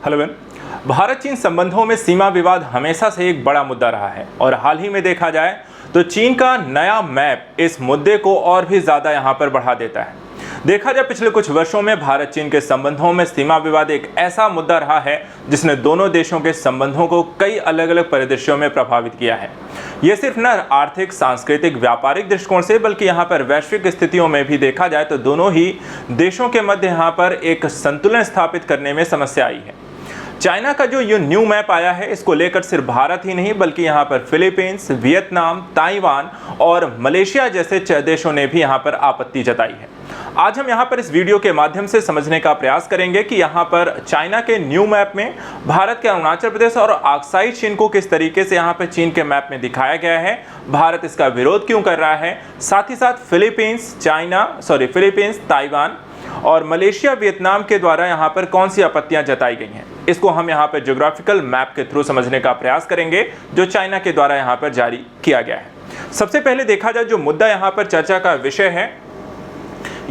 Hello बहन। भारत चीन संबंधों में सीमा विवाद हमेशा से एक बड़ा मुद्दा रहा है और हाल ही में देखा जाए तो चीन का नया मैप इस मुद्दे को और भी ज़्यादा यहाँ पर बढ़ा देता है। देखा जाए पिछले कुछ वर्षों में भारत चीन के संबंधों में सीमा विवाद एक ऐसा मुद्दा रहा है जिसने दोनों देशों के संबंधों को कई अलग अलग परिदृश्यों में प्रभावित किया है। यह सिर्फ न आर्थिक, सांस्कृतिक, व्यापारिक दृष्टिकोण से बल्कि यहाँ पर वैश्विक स्थितियों में भी देखा जाए तो दोनों ही देशों के मध्य यहाँ पर एक संतुलन स्थापित करने में समस्या आई है। चाइना का जो ये न्यू मैप आया है, इसको लेकर सिर्फ भारत ही नहीं बल्कि यहाँ पर फिलीपींस, वियतनाम, ताइवान और मलेशिया जैसे देशों ने भी यहाँ पर आपत्ति जताई है। आज हम यहाँ पर इस वीडियो के माध्यम से समझने का प्रयास करेंगे कि यहाँ पर चाइना के न्यू मैप में भारत के अरुणाचल प्रदेश और अक्साई चीन को किस तरीके से यहाँ पर चीन के मैप में दिखाया गया है, भारत इसका विरोध क्यों कर रहा है, साथ ही साथ फिलीपींस, ताइवान और मलेशिया, वियतनाम के द्वारा यहाँ पर कौन सी आपत्तियां जताई गई हैं, इसको हम यहाँ पर ज्योग्राफिकल मैप के थ्रू समझने का प्रयास करेंगे जो चाइना के द्वारा यहाँ पर जारी किया गया है। सबसे पहले देखा जाए जो मुद्दा यहाँ पर चर्चा का विषय है,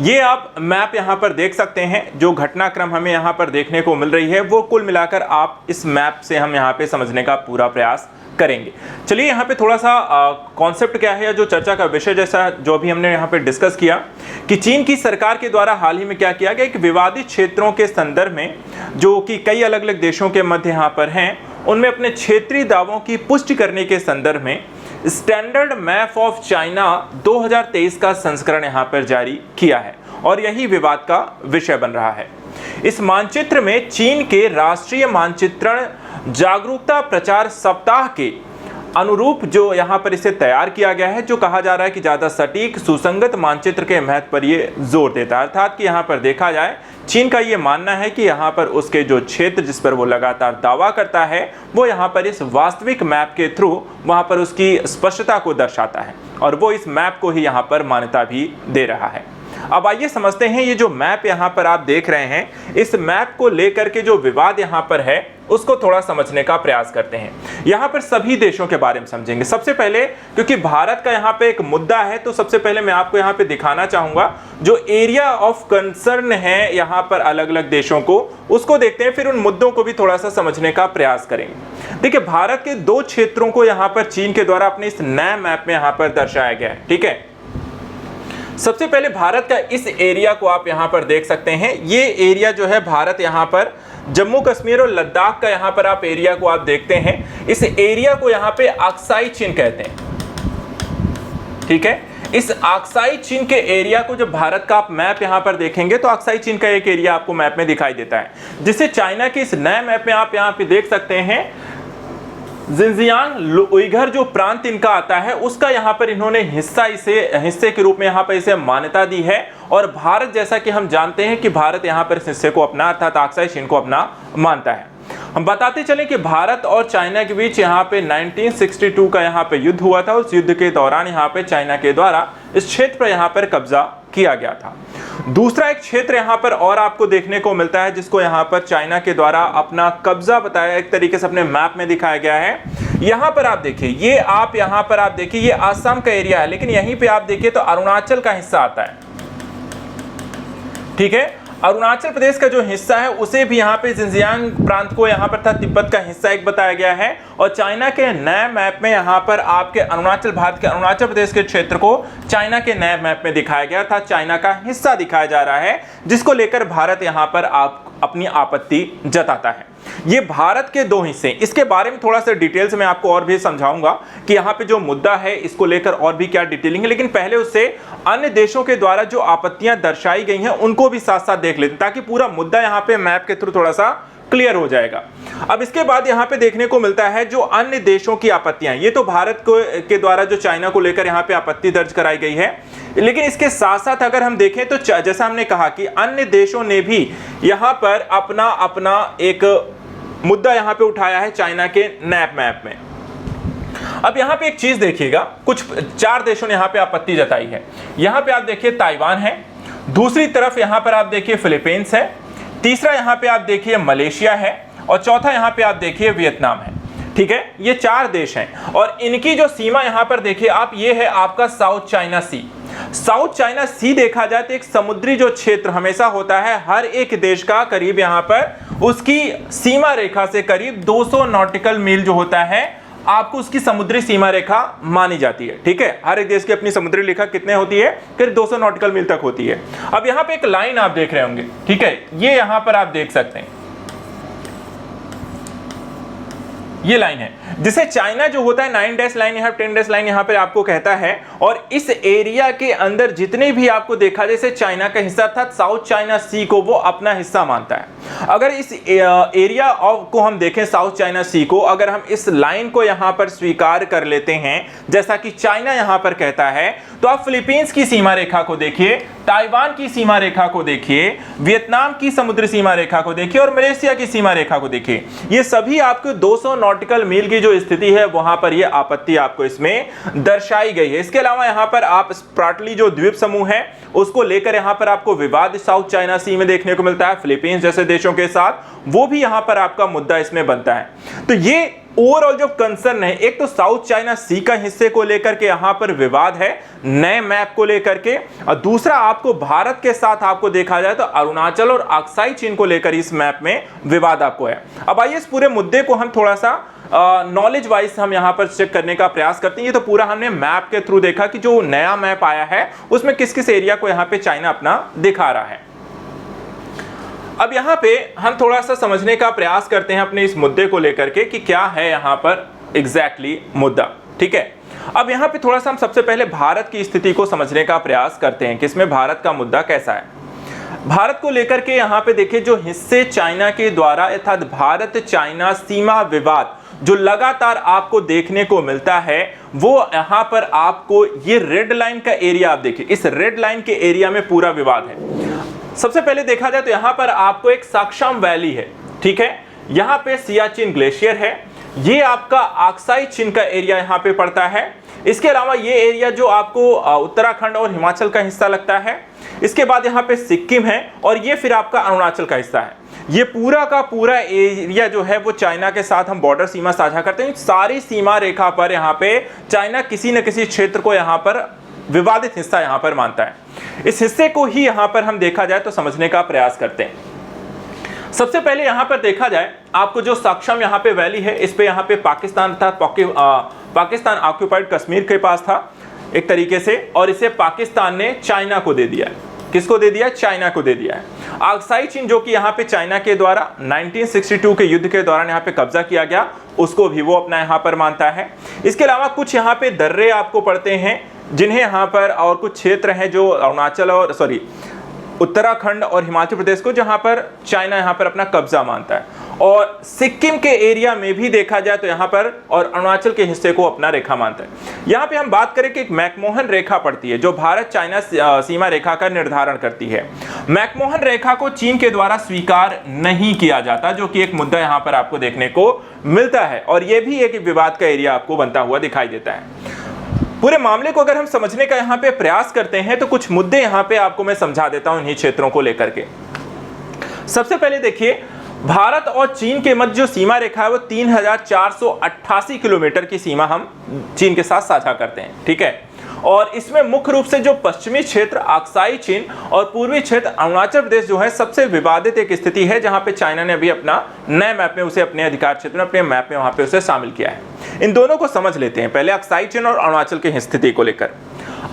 ये आप मैप यहाँ पर देख सकते हैं। जो घटनाक्रम हमें यहाँ पर देखने को मिल रही है वो कुल मिलाकर आप इस मैप से हम यहाँ पे समझने का पूरा प्रयास करेंगे। चलिए यहाँ पे थोड़ा सा कॉन्सेप्ट क्या है या जो चर्चा का विषय जैसा जो अभी हमने यहाँ पे डिस्कस किया कि चीन की सरकार के द्वारा हाल ही में क्या किया गया कि विवादित क्षेत्रों के संदर्भ में जो कि कई अलग अलग देशों के मध्य यहाँ पर हैं, उनमें अपने क्षेत्रीय दावों की पुष्टि करने के संदर्भ में स्टैंडर्ड मैप ऑफ चाइना 2023 का संस्करण यहाँ पर जारी किया है और यही विवाद का विषय बन रहा है। इस मानचित्र में चीन के राष्ट्रीय मानचित्रण जागरूकता प्रचार सप्ताह के अनुरूप जो यहाँ पर इसे तैयार किया गया है, जो कहा जा रहा है कि ज़्यादा सटीक सुसंगत मानचित्र के महत्व पर ये जोर देता है। अर्थात कि यहाँ पर देखा जाए चीन का ये मानना है कि यहाँ पर उसके जो क्षेत्र जिस पर वो लगातार दावा करता है वो यहाँ पर इस वास्तविक मैप के थ्रू वहाँ पर उसकी स्पष्टता को दर्शाता है और वो इस मैप को ही यहाँ पर मान्यता भी दे रहा है। अब आइए समझते हैं ये जो मैप यहाँ पर आप देख रहे हैं, इस मैप को लेकर के जो विवाद यहाँ पर है उसको थोड़ा समझने का प्रयास करते हैं। यहाँ पर सभी देशों के बारे में समझेंगे। सबसे पहले क्योंकि भारत का यहाँ पे एक मुद्दा है तो सबसे पहले मैं आपको यहाँ पे दिखाना चाहूंगा जो एरिया ऑफ कंसर्न है यहाँ पर अलग अलग देशों को, उसको देखते हैं, फिर उन मुद्दों को भी थोड़ा सा समझने का प्रयास करेंगे। देखिए भारत के दो क्षेत्रों को यहाँ पर चीन के द्वारा अपने इस नए मैप में यहाँ पर दर्शाया गया है। ठीक है, सबसे पहले भारत का इस एरिया को आप यहाँ पर देख सकते हैं। ये एरिया जो है भारत यहाँ पर जम्मू कश्मीर और लद्दाख का यहाँ पर आप एरिया को आप देखते हैं। इस एरिया को यहाँ पे अक्साई चीन कहते हैं। ठीक है, इस अक्साई चीन के एरिया को जब भारत का आप मैप यहाँ पर देखेंगे तो अक्साई चीन का एक एरिया आपको मैप में दिखाई देता है, जिसे चाइना के इस नए मैप में आप यहाँ पे देख सकते हैं। जिनजियांग उइगर जो प्रांत इनका आता है उसका यहाँ पर इन्होंने हिस्से के रूप में यहाँ पर इसे मान्यता दी है और भारत जैसा कि हम जानते हैं कि भारत यहाँ पर इस हिस्से को अपना अर्थात अक्साई चीन को अपना मानता है। हम बताते चलें कि भारत और चाइना के बीच यहाँ पे 1962 का यहाँ पे युद्ध हुआ था। उस युद्ध के दौरान यहाँ पे चाइना के द्वारा इस क्षेत्र पर यहाँ पर कब्जा किया गया था। दूसरा एक क्षेत्र यहाँ पर और आपको देखने को मिलता है जिसको यहाँ पर चाइना के द्वारा अपना कब्जा बताया एक तरीके से अपने मैप में दिखाया गया है। यहाँ पर आप देखिए, ये आप यहाँ पर आप देखिए ये असम का एरिया है, लेकिन यहीं पे आप देखिए तो अरुणाचल का हिस्सा आता है। ठीक है, अरुणाचल प्रदेश का जो हिस्सा है उसे भी यहाँ पे जिनजियांग प्रांत को यहाँ पर था तिब्बत का हिस्सा एक बताया गया है और चाइना के नए मैप में यहाँ पर आपके भारत के अरुणाचल प्रदेश के क्षेत्र को चाइना के नए मैप में दिखाया गया था, चाइना का हिस्सा दिखाया जा रहा है, जिसको लेकर भारत यहाँ पर अपनी आपत्ति जताता है। ये भारत के दो हिस्से, इसके बारे में थोड़ा सा डिटेल्स में आपको और भी समझाऊंगा कि यहाँ पे जो मुद्दा है इसको लेकर और भी क्या डिटेलिंग है, लेकिन पहले उससे अन्य देशों के द्वारा जो आपत्तियां दर्शाई गई हैं उनको भी साथ साथ देख लेते हैं ताकि पूरा मुद्दा यहाँ पे मैप के थ्रू थोड़ा सा क्लियर हो जाएगा। अब इसके बाद यहाँ पे देखने को मिलता है जो अन्य देशों की आपत्तियां, ये तो भारत के द्वारा जो चाइना को लेकर यहाँ पे आपत्ति दर्ज कराई गई है, लेकिन इसके साथ साथ अगर हम देखें तो जैसा हमने कहा कि अन्य देशों ने भी यहाँ पर अपना एक मुद्दा यहाँ पे उठाया है चाइना के नए मैप में। अब यहाँ पे एक चीज देखिएगा, कुछ 4 देशों ने यहाँ पे आपत्ति जताई है। यहाँ पे आप देखिए ताइवान है, दूसरी तरफ यहाँ पर आप देखिए फिलीपींस है, तीसरा यहाँ पे आप देखिए मलेशिया है और चौथा यहाँ पे आप देखिए वियतनाम है। ठीक है, ये 4 देश हैं और इनकी जो सीमा यहाँ पर देखिए आप, ये है आपका साउथ चाइना सी। साउथ चाइना सी देखा जाए तो एक समुद्री जो क्षेत्र हमेशा होता है हर एक देश का, करीब यहां पर उसकी सीमा रेखा से करीब 200 नॉटिकल मील जो होता है आपको उसकी समुद्री सीमा रेखा मानी जाती है। ठीक है, हर एक देश की अपनी समुद्री रेखा कितने होती है, करीब 200 नॉटिकल मील तक होती है। अब यहां पे एक लाइन आप देख रहे होंगे, ठीक है, ये यहां पर आप देख सकते हैं, ये लाइन है जिसे चाइना जो होता है 9 डैश लाइन यहाँ 10 डैश लाइन यहाँ पे आपको कहता है। और इस एरिया के अंदर जितने भी आपको देखा जैसे चाइना का हिस्सा था, साउथ चाइना सी को वो अपना हिस्सा मानता है। अगर इस एरिया को हम देखें साउथ चाइना सी को, अगर हम इस लाइन को यहाँ पर स्वीकार कर लेते हैं जैसा कि चाइना यहाँ पर कहता है, तो आप फिलीपींस की सीमा रेखा को देखिए, ताइवान की सीमा रेखा को देखिए, वियतनाम की समुद्री सीमा रेखा को देखिए और मलेशिया की सीमा रेखा को देखिए। ये सभी आपको 200 नॉटिकल मील की जो स्थिति है वहां पर ये आपत्ति आपको इसमें दर्शाई गई है। इसके अलावा यहां पर आप स्प्राटली जो द्वीप समूह है उसको लेकर यहां पर आपको विवाद साउथ चाइना सी में देखने को मिलता है, फिलीपींस जैसे देशों के साथ, वो भी यहां पर आपका मुद्दा इसमें बनता है। तो ये ओवरऑल जो कंसर्न है, एक तो साउथ चाइना सी का हिस्से को लेकर के यहां पर विवाद है नए मैप को लेकर के, और दूसरा आपको भारत के साथ आपको देखा जाए तो अरुणाचल और अक्साई चीन को लेकर इस मैप में विवाद आपको है। अब आइए इस पूरे मुद्दे को हम थोड़ा सा नॉलेज वाइज हम यहां पर चेक करने का प्रयास करते हैं। ये तो पूरा हमने मैप के थ्रू देखा कि जो नया मैप आया है उसमें किस किस एरिया को यहां पे चाइना अपना दिखा रहा है। अब यहाँ पे हम थोड़ा सा समझने का प्रयास करते हैं अपने इस मुद्दे को लेकर के कि क्या है यहाँ पर एग्जैक्टली मुद्दा। ठीक है, अब यहाँ पे थोड़ा सा हम सबसे पहले भारत की स्थिति को समझने का प्रयास करते हैं कि इसमें भारत का मुद्दा कैसा है। भारत को लेकर के यहाँ पे देखिए जो हिस्से चाइना के द्वारा अर्थात भारत चाइना सीमा विवाद जो लगातार आपको देखने को मिलता है, वो यहाँ पर आपको ये रेड लाइन का एरिया आप देखिए, इस रेड लाइन के एरिया में पूरा विवाद है। सबसे पहले देखा जाए तो यहां पर आपको एक साक्शम वैली है, ठीक है, यहां पे सियाचिन ग्लेशियर है, ये आपका अक्साई चीन का एरिया यहां पे पड़ता है। इसके अलावा ये एरिया जो आपको उत्तराखंड और हिमाचल का हिस्सा लगता है। इसके बाद यहां पे सिक्किम है और ये फिर आपका अरुणाचल का हिस्सा है। ये पूरा का पूरा एरिया जो है वो चाइना के साथ हम बॉर्डर सीमा साझा करते हैं। सारी सीमा रेखा पर यहाँ पे चाइना किसी न किसी क्षेत्र को यहाँ पर विवादित हिस्सा यहाँ पर मानता है। इस हिस्से को ही यहाँ पर हम देखा जाए तो समझने का प्रयास करते हैं। सबसे पहले यहाँ पर देखा जाए आपको जो सक्षम यहाँ पे वैली है, इस पे यहाँ पे पाकिस्तान था, पाकिस्तान ऑक्युपाइड कश्मीर के पास था एक तरीके से, और इसे पाकिस्तान ने चाइना को दे दिया है। किसको दे दिया? चाइना को दे दिया है। अक्साई चीन जो कि यहाँ पे चाइना के द्वारा 1962 के युद्ध के दौरान यहाँ पे कब्जा किया गया, उसको भी वो अपना यहाँ पर मानता है। इसके अलावा कुछ यहाँ पे दर्रे आपको पड़ते हैं जिन्हें यहाँ पर, और कुछ क्षेत्र हैं जो अरुणाचल और उत्तराखंड और हिमाचल प्रदेश को, जहाँ पर चाइना यहाँ पर अपना कब्जा मानता है। और सिक्किम के एरिया में भी देखा जाए तो यहाँ पर, और अरुणाचल के हिस्से को अपना रेखा मानता है। यहाँ पे हम बात करें कि एक मैकमोहन रेखा पड़ती है जो भारत चाइना सीमा रेखा का निर्धारण करती है। मैकमोहन रेखा को चीन के द्वारा स्वीकार नहीं किया जाता, जो कि एक मुद्दा यहाँ पर आपको देखने को मिलता है, और ये भी एक विवाद का एरिया आपको बनता हुआ दिखाई देता है। पूरे मामले को अगर हम समझने का यहाँ पे प्रयास करते हैं तो कुछ मुद्दे यहाँ पे आपको मैं समझा देता हूं इन्हीं क्षेत्रों को लेकर के। सबसे पहले देखिए, भारत और चीन के मध्य जो सीमा रेखा है वो 3488 किलोमीटर की सीमा हम चीन के साथ साझा करते हैं, ठीक है। और इसमें मुख्य रूप से जो पश्चिमी क्षेत्र अक्साई चीन और पूर्वी क्षेत्र अरुणाचल प्रदेश जो है सबसे विवादित एक स्थिति है, जहां पे चाइना ने अभी अपना नए मैप में उसे अपने अधिकार क्षेत्र में, अपने मैप में वहां पे उसे शामिल किया है। इन दोनों को समझ लेते हैं पहले, अक्साई चीन और अरुणाचल की स्थिति को लेकर।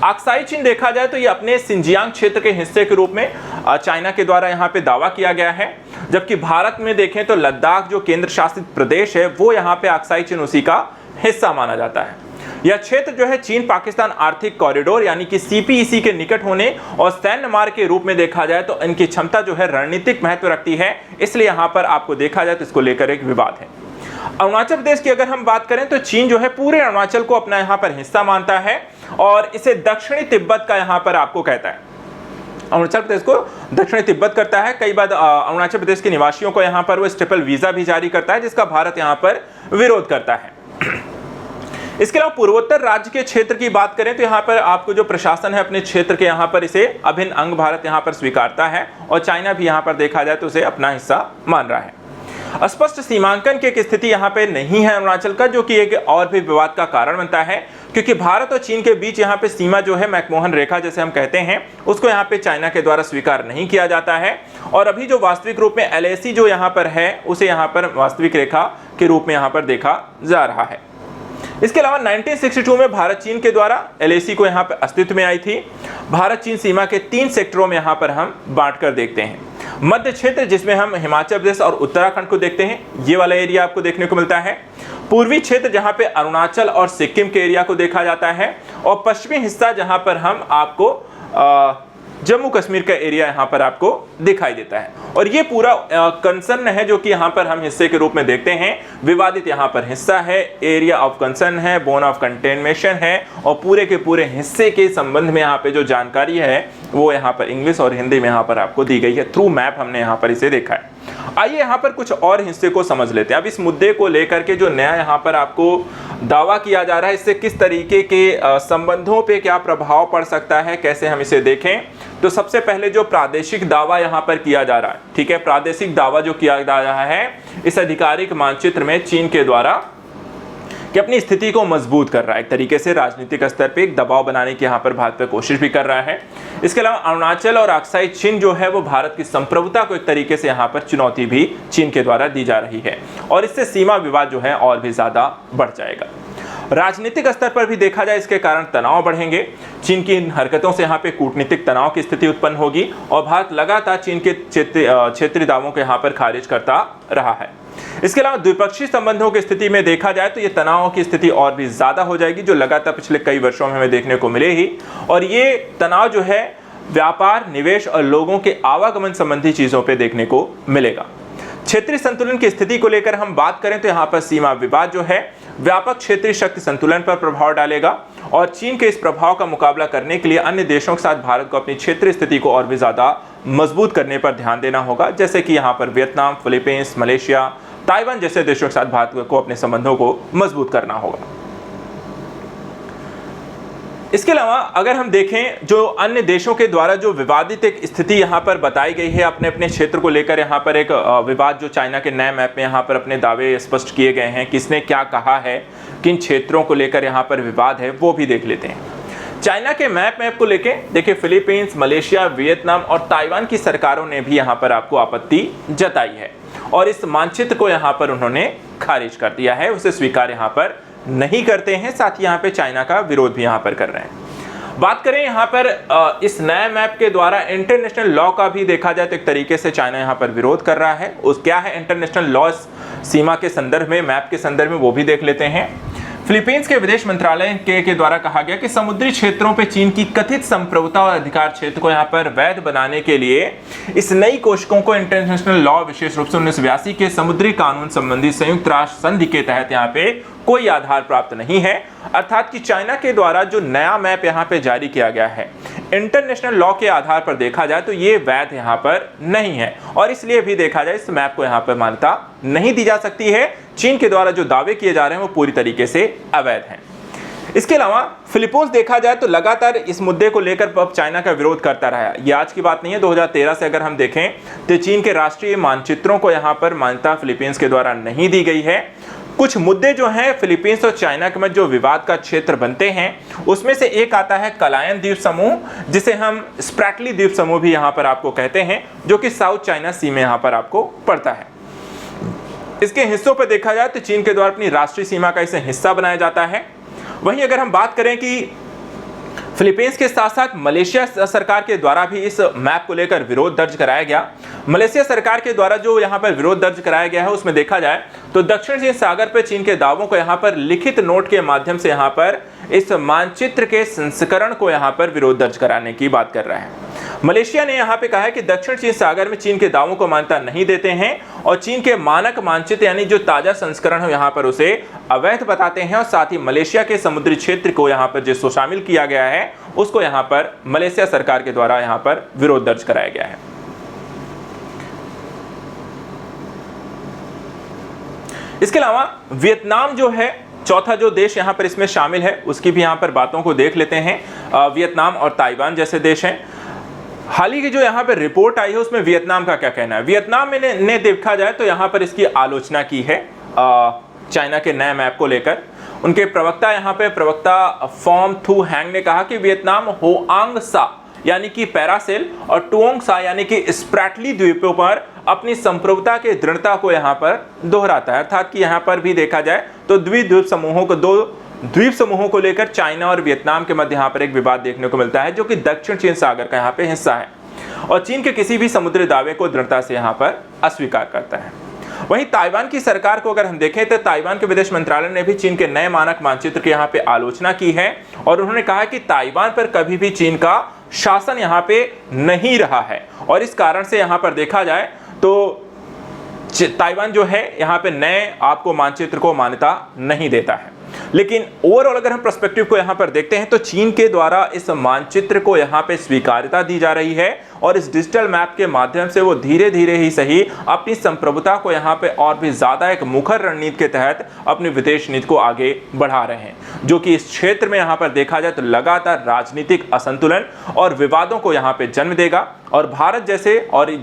अक्साई चीन देखा जाए तो ये अपने सिंजियांग क्षेत्र के हिस्से के रूप में चाइना के द्वारा यहाँ पे दावा किया गया है, जबकि भारत में देखें तो लद्दाख जो केंद्र शासित प्रदेश है वो यहाँ पे अक्साई चीन उसी का हिस्सा माना जाता है। यह क्षेत्र जो है चीन पाकिस्तान आर्थिक कॉरिडोर यानी कि सीपीईसी के निकट होने और सैन्य मार्ग के रूप में देखा जाए तो इनकी क्षमता जो है रणनीतिक महत्व रखती है, इसलिए यहाँ पर आपको देखा जाए तो इसको लेकर एक विवाद है। अरुणाचल प्रदेश की अगर हम बात करें तो चीन जो है पूरे अरुणाचल को अपना यहाँ पर हिस्सा मानता है और इसे दक्षिणी तिब्बत का यहाँ पर आपको कहता है। अरुणाचल प्रदेश को दक्षिणी तिब्बत करता है। कई बार अरुणाचल प्रदेश के निवासियों को यहाँ पर वो स्टेपल वीजा भी जारी करता है, जिसका भारत यहाँ पर विरोध करता है। इसके अलावा पूर्वोत्तर राज्य के क्षेत्र की बात करें तो यहाँ पर आपको जो प्रशासन है अपने क्षेत्र के यहाँ पर इसे अभिन्न अंग भारत यहाँ पर स्वीकारता है, और चाइना भी यहाँ पर देखा जाए तो उसे अपना हिस्सा मान रहा है। स्पष्ट सीमांकन की एक स्थिति यहाँ पे नहीं है अरुणाचल का, जो कि एक और भी विवाद का कारण बनता है। क्योंकि भारत और चीन के बीच यहाँ पे सीमा जो है मैकमोहन रेखा जैसे हम कहते हैं, उसको यहाँ पे चाइना के द्वारा स्वीकार नहीं किया जाता है। और अभी जो वास्तविक रूप में LAC जो यहाँ पर है, उसे यहाँ पर वास्तविक रेखा के रूप में यहाँ पर देखा जा रहा है। इसके अलावा 1962 में भारत चीन के द्वारा LAC को यहाँ पर अस्तित्व में आई थी। भारत चीन सीमा के 3 सेक्टरों में यहाँ पर हम बांट कर देखते हैं। मध्य क्षेत्र, जिसमें हम हिमाचल प्रदेश और उत्तराखंड को देखते हैं, ये वाला एरिया आपको देखने को मिलता है। पूर्वी क्षेत्र, जहाँ पे अरुणाचल और सिक्किम के एरिया को देखा जाता है। और पश्चिमी हिस्सा, जहाँ पर हम आपको जम्मू कश्मीर का एरिया यहाँ पर आपको दिखाई देता है। और ये पूरा कंसर्न है जो कि यहाँ पर हम हिस्से के रूप में देखते हैं। विवादित यहाँ पर हिस्सा है, एरिया ऑफ कंसर्न है, बोन ऑफ कंटेनमेशन है, और पूरे के पूरे हिस्से के संबंध में यहाँ पे जो जानकारी है वो यहाँ पर इंग्लिश और हिंदी में यहाँ पर आपको दी गई है। थ्रू मैप हमने यहाँ पर इसे देखा है। आइए यहाँ पर कुछ और हिस्से को समझ लेते हैं। अब इस मुद्दे को लेकर के जो नया यहाँ पर आपको दावा किया जा रहा है, इससे किस तरीके के संबंधों पे क्या प्रभाव पड़ सकता है, कैसे हम इसे देखें। तो सबसे पहले जो प्रादेशिक दावा यहाँ पर किया जा रहा है, ठीक है, प्रादेशिक दावा जो किया जा रहा है इस आधिकारिक मानचित्र में चीन के द्वारा कि अपनी स्थिति को मजबूत कर रहा है, एक तरीके से राजनीतिक स्तर पे एक दबाव बनाने की यहाँ पर भारत पे कोशिश भी कर रहा है। इसके अलावा अरुणाचल और अक्साई चीन जो है वो भारत की संप्रभुता को एक तरीके से यहाँ पर चुनौती भी चीन के द्वारा दी जा रही है, और इससे सीमा विवाद जो है और भी ज्यादा बढ़ जाएगा। राजनीतिक स्तर पर भी देखा जाए, इसके कारण तनाव बढ़ेंगे। चीन की इन हरकतों से यहाँ पे कूटनीतिक तनाव की स्थिति उत्पन्न होगी, और भारत लगातार चीन के क्षेत्रीय दावों को यहाँ पर खारिज करता रहा है। इसके अलावा द्विपक्षीय संबंधों की स्थिति में देखा जाए तो ये तनाव की स्थिति और भी ज्यादा हो जाएगी, जो लगातार पिछले कई वर्षों में हमें देखने को मिले ही। और ये तनाव जो है व्यापार, निवेश और लोगों के आवागमन संबंधी चीजों पे देखने को मिलेगा। क्षेत्रीय संतुलन की स्थिति को लेकर हम बात करें तो यहाँ पर सीमा विवाद जो है व्यापक क्षेत्रीय शक्ति संतुलन पर प्रभाव डालेगा, और चीन के इस प्रभाव का मुकाबला करने के लिए अन्य देशों के साथ भारत को अपनी क्षेत्रीय स्थिति को और भी ज्यादा मजबूत करने पर ध्यान देना होगा, जैसे कि यहाँ पर वियतनाम, फिलीपींस, मलेशिया, ताइवान जैसे देशों के साथ भारत को अपने संबंधों को मजबूत करना होगा। इसके अलावा अगर हम देखें, जो अन्य देशों के द्वारा जो विवादित एक स्थिति यहाँ पर बताई गई है अपने अपने क्षेत्र को लेकर, यहाँ पर एक विवाद जो चाइना के नए मैप में यहाँ पर अपने दावे स्पष्ट किए गए हैं, किसने क्या कहा है, किन क्षेत्रों को लेकर यहाँ पर विवाद है, वो भी देख लेते हैं। चाइना के मैप को लेके देखिए, फिलीपींस, मलेशिया, वियतनाम और ताइवान की सरकारों ने भी यहाँ पर आपको आपत्ति जताई है, और इस मानचित्र को यहाँ पर उन्होंने खारिज कर दिया है, उसे स्वीकार यहाँ पर नहीं करते हैं। साथ ही यहाँ पे चाइना का विरोध भी यहाँ पर कर रहे हैं। बात करें यहाँ पर इस नए मैप के द्वारा इंटरनेशनल लॉ का भी देखा जाए तो एक तरीके से चाइना यहाँ पर विरोध कर रहा है। उस क्या है इंटरनेशनल लॉ सीमा के संदर्भ में, मैप के संदर्भ में, वो भी देख लेते हैं। फिलीपींस के विदेश मंत्रालय के द्वारा कहा गया कि समुद्री क्षेत्रों पे चीन की कथित संप्रभुता और अधिकार क्षेत्र को यहाँ पर वैध बनाने के लिए इस नई कोशिशों को इंटरनेशनल लॉ, विशेष रूप से 1982 के समुद्री कानून संबंधी संयुक्त राष्ट्र संधि के तहत यहाँ पे कोई आधार प्राप्त नहीं है। अर्थात कि चाइना के द्वारा जो नया मैप यहाँ पे जारी किया गया है इंटरनेशनल लॉ के आधार पर देखा जाए तो ये वैध यहाँ पर नहीं है, और इसलिए भी देखा जाए इस मैप को यहाँ पर मान्यता नहीं दी जा सकती है। चीन के द्वारा जो दावे किए जा रहे हैं वो पूरी तरीके से अवैध हैं। इसके अलावा फिलीपींस देखा जाए तो लगातार इस मुद्दे को लेकर चाइना का विरोध करता रहा है। ये आज की बात नहीं है, 2013 से अगर हम देखें तो चीन के राष्ट्रीय मानचित्रों को यहाँ पर मान्यता फिलीपींस के द्वारा नहीं दी गई है। कुछ मुद्दे जो हैं फिलीपींस और चाइना के मध्य जो विवाद का क्षेत्र बनते हैं, उसमें से एक आता है कलायन द्वीप समूह, जिसे हम स्प्रैटली द्वीप समूह भी यहाँ पर आपको कहते हैं, जो कि साउथ चाइना सी में यहाँ पर आपको पड़ता है। इसके हिस्सों पर देखा जाए तो चीन के द्वारा अपनी राष्ट्रीय सीमा का इसे हिस्सा बनाया जाता है। वहीं अगर हम बात करें कि फिलीपींस के साथ साथ मलेशिया सरकार के द्वारा भी इस मैप को लेकर विरोध दर्ज कराया गया। मलेशिया सरकार के द्वारा जो यहाँ पर विरोध दर्ज कराया गया है उसमें देखा जाए तो दक्षिण चीन सागर पर चीन के दावों को यहाँ पर लिखित नोट के माध्यम से यहाँ पर इस मानचित्र के संस्करण को यहाँ पर विरोध दर्ज कराने की बात कर रहा है। मलेशिया ने यहाँ पे कहा है कि दक्षिण चीन सागर में चीन के दावों को मान्यता नहीं देते हैं, और चीन के मानक मानचित्र यानी जो ताजा संस्करण है यहाँ पर उसे अवैध बताते हैं, और साथ ही मलेशिया के समुद्री क्षेत्र को यहाँ पर जिसको शामिल किया गया है उसको यहाँ पर मलेशिया सरकार के द्वारा यहाँ पर विरोध दर्ज कराया गया है। इसके अलावा वियतनाम जो है चौथा जो देश यहाँ पर इसमें शामिल है, उसकी भी यहाँ पर बातों को देख लेते हैं। वियतनाम और ताइवान जैसे देश हैं। हाल ही की जो यहाँ पर रिपोर्ट आई है उसमें वियतनाम का क्या कहना है। वियतनाम में ने देखा जाए तो यहाँ पर इसकी आलोचना की है चाइना के नए मैप को लेकर। उनके प्रवक्ता यहाँ पे प्रवक्ता फॉर्म थू हैंग ने कहा कि वियतनाम होआंग सा यानी कि पैरासेल और टुओंग सा यानी कि स्प्रैटली द्वीपों पर अपनी संप्रभुता के दृढ़ता को यहाँ पर दोहराता है। अर्थात कि यहाँ पर भी देखा जाए तो दो द्वीप समूहों को लेकर चाइना और वियतनाम के मध्य यहाँ पर एक विवाद देखने को मिलता है, जो कि दक्षिण चीन सागर का यहाँ पे हिस्सा है और चीन के किसी भी समुद्री दावे को दृढ़ता से यहाँ पर अस्वीकार करता है। वहीं ताइवान की सरकार को अगर हम देखें तो ताइवान के विदेश मंत्रालय ने भी चीन के नए मानक मानचित्र की यहाँ पे आलोचना की है और उन्होंने कहा कि ताइवान पर कभी भी चीन का शासन यहाँ पे नहीं रहा है और इस कारण से यहाँ पर देखा जाए तो ताइवान जो है यहाँ पे नए आपको मानचित्र को मान्यता नहीं देता है। लेकिन ओवरऑल अगर हम पर्सपेक्टिव को यहाँ पर देखते हैं तो चीन के द्वारा इस मानचित्र को यहाँ पे स्वीकार्यता दी जा रही है और इस डिजिटल मैप के माध्यम से वो धीरे धीरे ही सही अपनी संप्रभुता को यहाँ पे और भी ज्यादा एक मुखर रणनीति के तहत अपनी विदेश नीति को आगे बढ़ा रहे हैं, जो कि इस क्षेत्र में यहाँ पर देखा जाए तो लगातार राजनीतिक असंतुलन और विवादों को यहाँ पे जन्म देगा। और भारत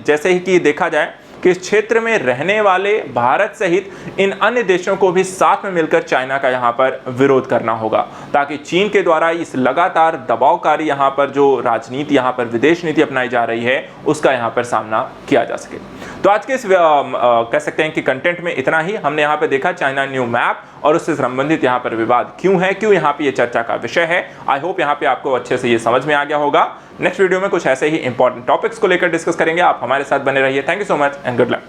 जैसे ही कि देखा जाए कि इस क्षेत्र में रहने वाले भारत सहित इन अन्य देशों को भी साथ में मिलकर चाइना का यहाँ पर विरोध करना होगा, ताकि चीन के द्वारा इस लगातार दबावकारी यहाँ पर जो राजनीति यहाँ पर विदेश नीति अपनाई जा रही है उसका यहाँ पर सामना किया जा सके। तो आज के इस कह सकते हैं कि कंटेंट में इतना ही। हमने यहाँ पे देखा चाइना न्यू मैप और उससे संबंधित यहाँ पर विवाद क्यों यहाँ पे ये चर्चा का विषय है। आई होप यहाँ पे आपको अच्छे से ये समझ में आ गया होगा। नेक्स्ट वीडियो में कुछ ऐसे ही इंपॉर्टेंट टॉपिक्स को लेकर डिस्कस करेंगे। आप हमारे साथ बने रहिए। Thank you so much and good luck.